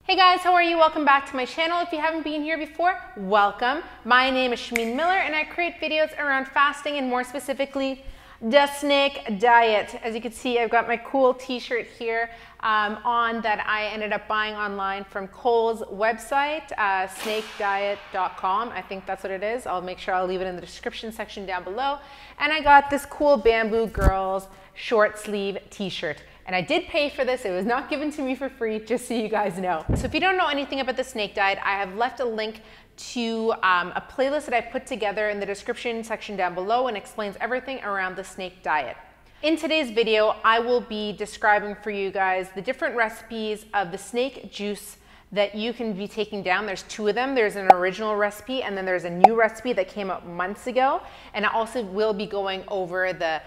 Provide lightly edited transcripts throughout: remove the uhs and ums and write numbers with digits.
Hey guys, how are you? Welcome back to my channel. If you haven't been here before, welcome. My name is Shameen Miller and I create videos around fasting and more specifically, the snake diet. As you can see, I've got my cool t-shirt here on that I ended up buying online from Cole's website, snakediet.com. I think that's what it is. I'll make sure I'll leave it in the description section down below. And I got this cool Bamboo Girls short sleeve t-shirt. And I did pay for this. It was not given to me for free, just so you guys know. So if you don't know anything about the snake diet, I have left a link to a playlist that I put together in the description section down below and explains everything around the snake diet. In today's video, I will be describing for you guys the different recipes of the snake juice that you can be taking down. There's two of them. There's an original recipe and then there's a new recipe that came out months ago. And I also will be going over the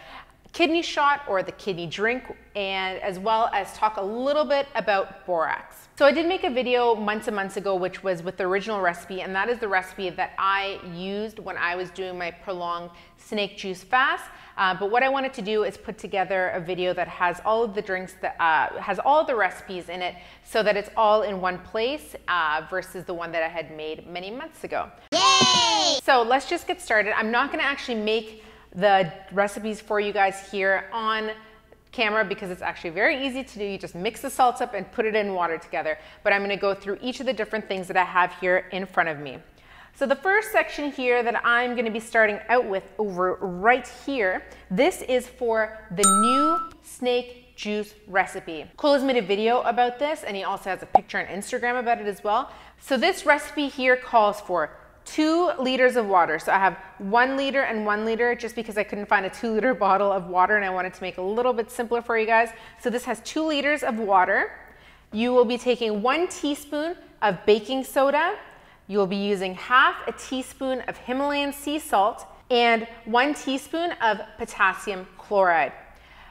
kidney shot or the kidney drink, and as well as talk a little bit about borax. So I did make a video months and months ago which was with the original recipe, and that is the recipe that I used when I was doing my prolonged snake juice fast. But what I wanted to do is put together a video that has all of the drinks, that has all of the recipes in it, so that it's all in one place versus the one that I had made many months ago. Yay! So let's just get started. I'm not gonna actually make the recipes for you guys here on camera because it's actually very easy to do. You just mix the salts up and put it in water together. But I'm going to go through each of the different things that I have here in front of me. So the first section here that I'm going to be starting out with over right here, this is for the new snake juice recipe. Cole has made a video about this and he also has a picture on Instagram about it as well. So this recipe here calls for 2 liters of water. So I have 1 liter and 1 liter just because I couldn't find a 2-liter bottle of water and I wanted to make it a little bit simpler for you guys. So this has 2 liters of water. You will be taking 1 teaspoon of baking soda. You will be using half a teaspoon of Himalayan sea salt and 1 teaspoon of potassium chloride.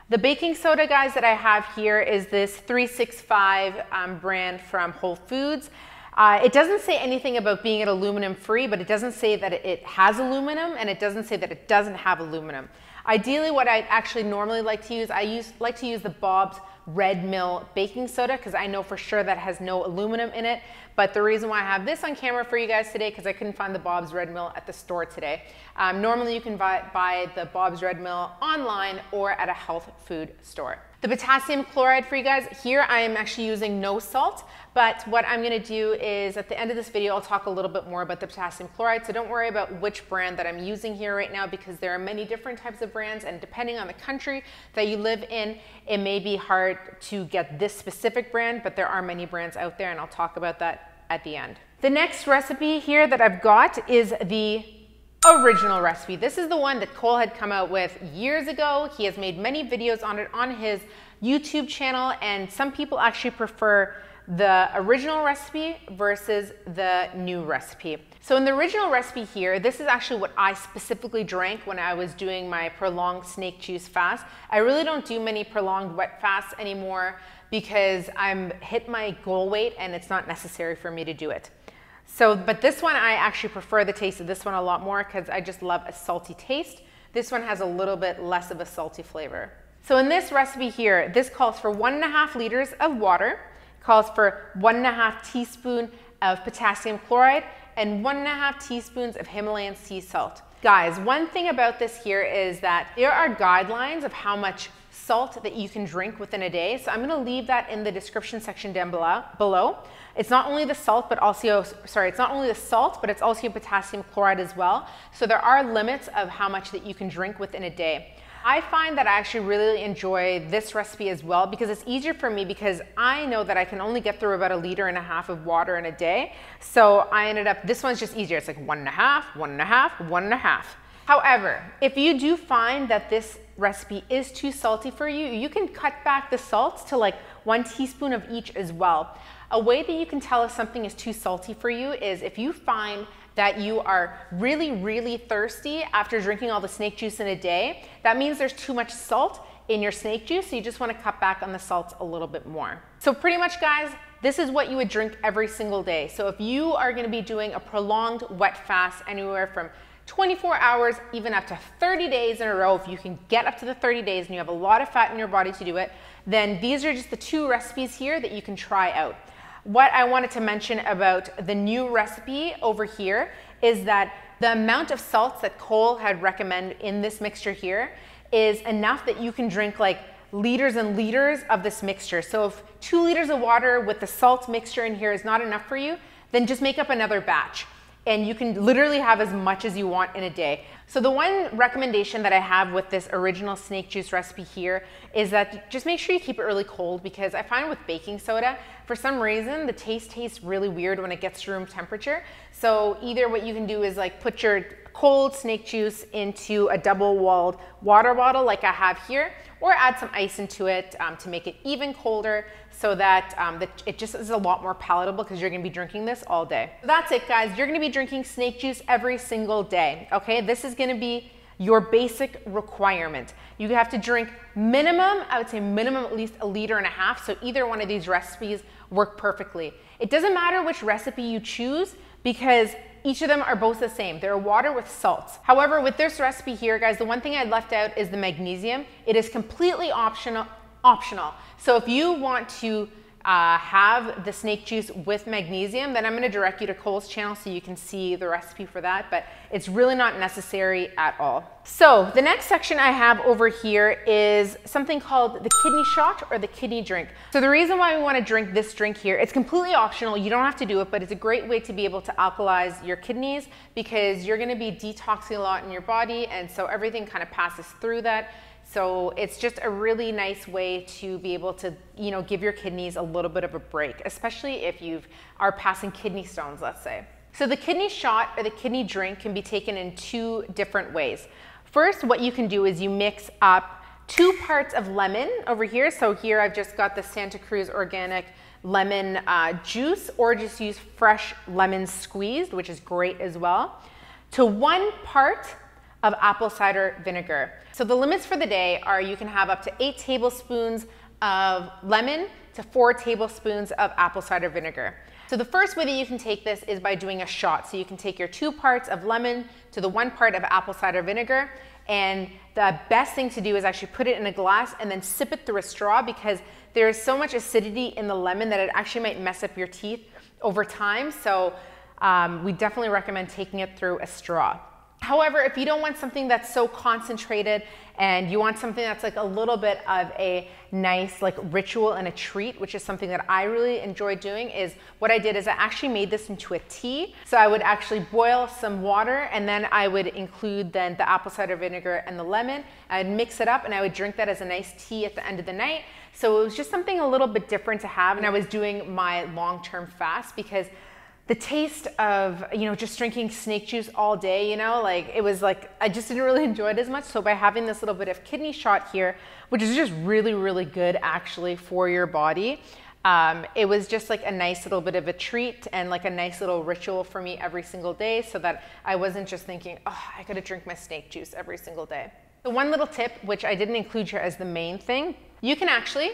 The baking soda, guys, that I have here is this 365 brand from Whole Foods. It doesn't say anything about being it aluminum free, but it doesn't say that it has aluminum, and it doesn't say that it doesn't have aluminum. Ideally, what I actually normally like to use, like to use the Bob's Red Mill baking soda because I know for sure that has no aluminum in it. But the reason why I have this on camera for you guys today, because I couldn't find the Bob's Red Mill at the store today. Normally you can buy the Bob's Red Mill online or at a health food store. The potassium chloride for you guys, here I am actually using no salt, but what I'm gonna do is at the end of this video, I'll talk a little bit more about the potassium chloride, so don't worry about which brand that I'm using here right now because there are many different types of brands, and depending on the country that you live in, it may be hard to get this specific brand, but there are many brands out there and I'll talk about that at the end. The next recipe here that I've got is the original recipe. This is the one that Cole had come out with years ago. He has made many videos on it on his YouTube channel, and some people actually prefer the original recipe versus the new recipe. So in the original recipe here, this is actually what I specifically drank when I was doing my prolonged snake juice fast. I really don't do many prolonged wet fasts anymore because I'm hit my goal weight and it's not necessary for me to do it. So, but this one, I actually prefer the taste of this one a lot more because I just love a salty taste. This one has a little bit less of a salty flavor. So in this recipe here, this calls for 1.5 liters of water, calls for 1.5 teaspoon of potassium chloride and 1.5 teaspoons of Himalayan sea salt. Guys, one thing about this here is that there are guidelines of how much salt that you can drink within a day. So I'm gonna leave that in the description section down below. It's not only the salt, but also, it's not only the salt, but it's also potassium chloride as well. So there are limits of how much that you can drink within a day. I find that I actually really enjoy this recipe as well because it's easier for me because I know that I can only get through about 1.5 liters of water in a day. So I ended up, this one's just easier. It's like 1.5, 1.5, 1.5. However, if you do find that this recipe is too salty for you, you can cut back the salts to like 1 teaspoon of each as well. A way that you can tell if something is too salty for you is if you find that you are really, really thirsty after drinking all the snake juice in a day, that means there's too much salt in your snake juice, so you just want to cut back on the salts a little bit more. So pretty much, guys, this is what you would drink every single day. So if you are going to be doing a prolonged wet fast anywhere from 24 hours, even up to 30 days in a row, if you can get up to the 30 days and you have a lot of fat in your body to do it, then these are just the 2 recipes here that you can try out. what I wanted to mention about the new recipe over here is that the amount of salts that Cole had recommended in this mixture here is enough that you can drink like liters and liters of this mixture. So if 2 liters of water with the salt mixture in here is not enough for you, then just make up another batch. And you can literally have as much as you want in a day. So the one recommendation that I have with this original snake juice recipe here is that just make sure you keep it really cold, because I find with baking soda, for some reason, the taste tastes really weird when it gets to room temperature. So either what you can do is like put your cold snake juice into a double-walled water bottle like I have here, or add some ice into it to make it even colder, so that it just is a lot more palatable, because you're gonna be drinking this all day. That's it, guys. You're gonna be drinking snake juice every single day, okay? This is gonna be your basic requirement. You have to drink minimum, I would say minimum at least 1.5 liters, so either one of these recipes work perfectly. It doesn't matter which recipe you choose, because each of them are both the same. They're water with salts. However, with this recipe here, guys, the one thing I left out is the magnesium. It is completely optional. So if you want to have the snake juice with magnesium, then I'm gonna direct you to Cole's channel so you can see the recipe for that, but it's really not necessary at all. So the next section I have over here is something called the kidney shot or the kidney drink. So the reason why we wanna drink this drink here, it's completely optional, you don't have to do it, but it's a great way to be able to alkalize your kidneys, because you're gonna be detoxing a lot in your body, and so everything kind of passes through that. So it's just a really nice way to be able to, you know, give your kidneys a little bit of a break, especially if you are passing kidney stones, let's say. So the kidney shot or the kidney drink can be taken in 2 different ways. First, what you can do is you mix up 2 parts of lemon over here. So here I've just got the Santa Cruz organic lemon juice, or just use fresh lemon squeezed, which is great as well, to 1 part of apple cider vinegar. So the limits for the day are you can have up to 8 tablespoons of lemon to 4 tablespoons of apple cider vinegar. So the first way that you can take this is by doing a shot. So you can take your 2 parts of lemon to the 1 part of apple cider vinegar, and the best thing to do is actually put it in a glass and then sip it through a straw, because there is so much acidity in the lemon that it actually might mess up your teeth over time. So we definitely recommend taking it through a straw. However, if you don't want something that's so concentrated and you want something that's like a little bit of a nice like ritual and a treat, which is something that I really enjoy doing, is what I did is I actually made this into a tea. So I would actually boil some water, and then I would include then the apple cider vinegar and the lemon. I'd mix it up, and I would drink that as a nice tea at the end of the night. So it was just something a little bit different to have, and I was doing my long-term fast, because the taste of, you know, just drinking snake juice all day, you know, like it was like, I just didn't really enjoy it as much. So by having this little bit of kidney shot here, which is just really, really good actually for your body, it was just like a nice little bit of a treat and like a nice little ritual for me every single day, so that I wasn't just thinking, oh, I gotta drink my snake juice every single day. The one little tip, which I didn't include here as the main thing, you can actually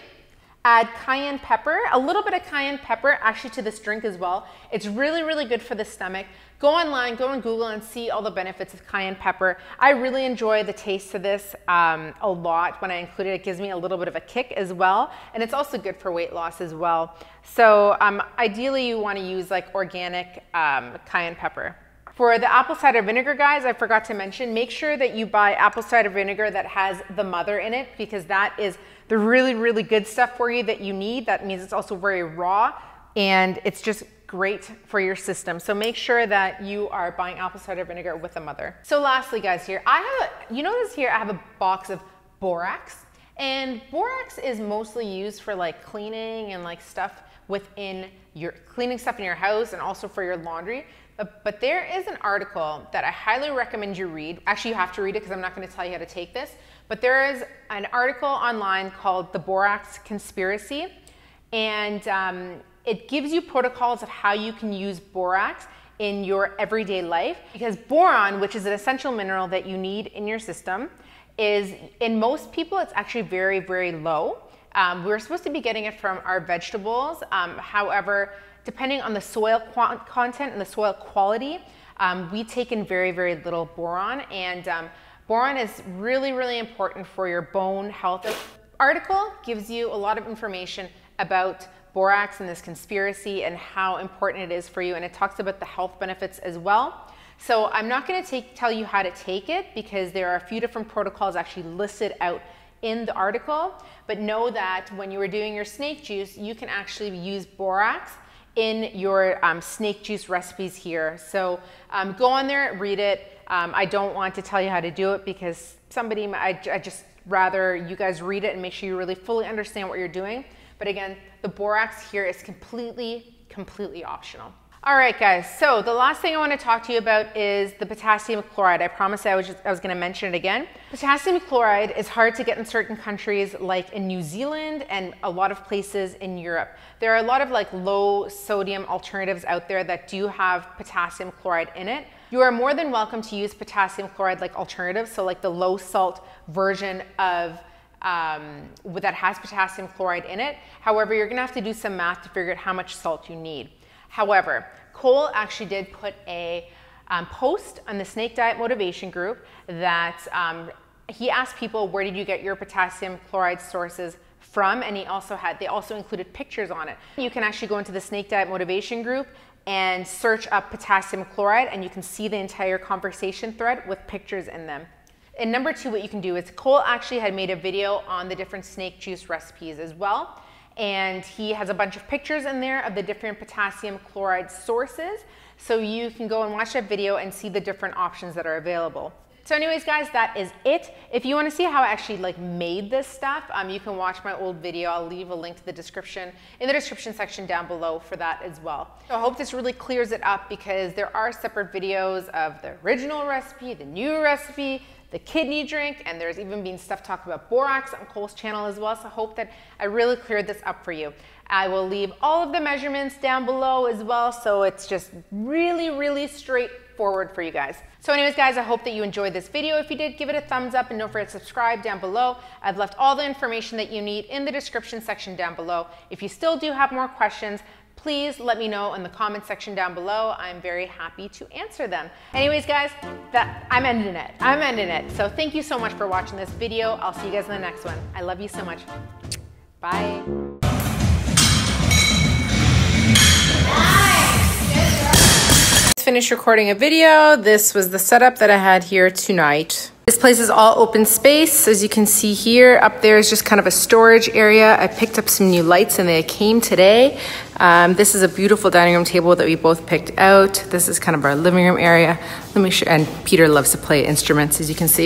add cayenne pepper, a little bit of cayenne pepper actually to this drink as well. It's really, really good for the stomach. Go online, go on Google and see all the benefits of cayenne pepper. I really enjoy the taste of this a lot when I include it. It gives me a little bit of a kick as well. And it's also good for weight loss as well. So ideally you want to use like organic cayenne pepper. For the apple cider vinegar, guys, I forgot to mention, make sure that you buy apple cider vinegar that has the mother in it, because that is the really, really good stuff for you that you need. That means it's also very raw, and it's just great for your system. So make sure that you are buying apple cider vinegar with the mother. So lastly, guys, here, you notice here I have a box of borax, and borax is mostly used for like cleaning and like stuff within your, cleaning stuff in your house and also for your laundry. But there is an article that I highly recommend you read. Actually, you have to read it because I'm not going to tell you how to take this. But there is an article online called The Borax Conspiracy. And it gives you protocols of how you can use borax in your everyday life. Because boron, which is an essential mineral that you need in your system, is, in most people, it's actually very, very low. We're supposed to be getting it from our vegetables. However, depending on the soil content and the soil quality, we take in very, very little boron, and boron is really, really important for your bone health. The article gives you a lot of information about borax and this conspiracy and how important it is for you, and it talks about the health benefits as well. So I'm not going to tell you how to take it because there are a few different protocols actually listed out in the article, but know that when you are doing your snake juice, you can actually use borax in your snake juice recipes here. So go on there, read it. I don't want to tell you how to do it because I just rather you guys read it and make sure you really fully understand what you're doing. But again, the borax here is completely optional. All right, guys, so the last thing I want to talk to you about is the potassium chloride. I promised I was going to mention it again. Potassium chloride is hard to get in certain countries like in New Zealand and a lot of places in Europe. There are a lot of like low sodium alternatives out there that do have potassium chloride in it. You are more than welcome to use potassium chloride like alternatives, so like the low salt version of that has potassium chloride in it. However, you're going to have to do some math to figure out how much salt you need. However, Cole actually did put a post on the Snake Diet Motivation group that he asked people, where did you get your potassium chloride sources from? And they also included pictures on it. You can actually go into the Snake Diet Motivation group and search up potassium chloride, and you can see the entire conversation thread with pictures in them. And number two, what you can do is Cole actually had made a video on the different snake juice recipes as well. And he has a bunch of pictures in there of the different potassium chloride sources. So you can go and watch that video and see the different options that are available. So anyways, guys, that is it. If you want to see how I actually made this stuff, you can watch my old video. I'll leave a link to the description section down below for that as well. So I hope this really clears it up because there are separate videos of the original recipe, the new recipe, the kidney drink, and there's even been stuff talked about borax on Cole's channel as well. So I hope that I really cleared this up for you. I will leave all of the measurements down below as well. So it's just really straightforward for you guys. So anyways, guys, I hope that you enjoyed this video. If you did, give it a thumbs up and don't forget to subscribe down below. I've left all the information that you need in the description section down below. If you still do have more questions, please let me know in the comment section down below. I'm very happy to answer them. Anyways, guys, I'm ending it. So thank you so much for watching this video. I'll see you guys in the next one. I love you so much. Bye. Finished recording a video. This was the setup that I had here tonight. This place is all open space. As you can see here, up there is just kind of a storage area. I picked up some new lights and they came today. This is a beautiful dining room table that we both picked out. This is kind of our living room area. Let me show, and Peter loves to play instruments, as you can see.